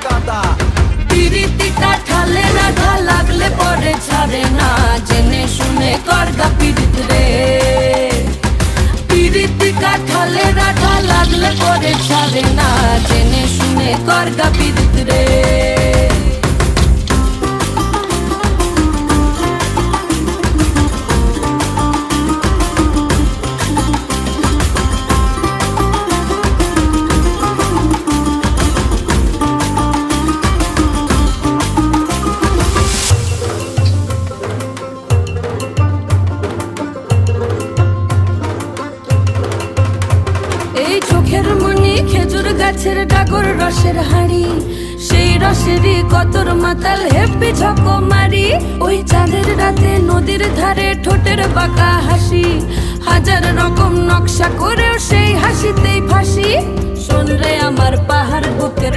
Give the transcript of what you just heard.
কাদা। পিরিতি কাঠালে রাধা লাগলে পরে ছাড়ে না, জেনে শুনে করগা পিরিত রে। পিরিতি কাঠালে রাধা লাগলে পরে ছাড়ে না, জেনে শুনে করগা পিরিত রে। এই চোখের মনি খেজুর গাছের ডাগর রসের হাড়ি, সেই রসেরই কতর মাতাল হেপি ঝকো মারি। ওই চাঁদের রাতে নদীর ধারে ঠোঁটের বাঁকা হাসি, হাজার রকম নকশা করেও সেই হাসিতেই ফাঁসি। শোন রে আমার পাহাড় বুকের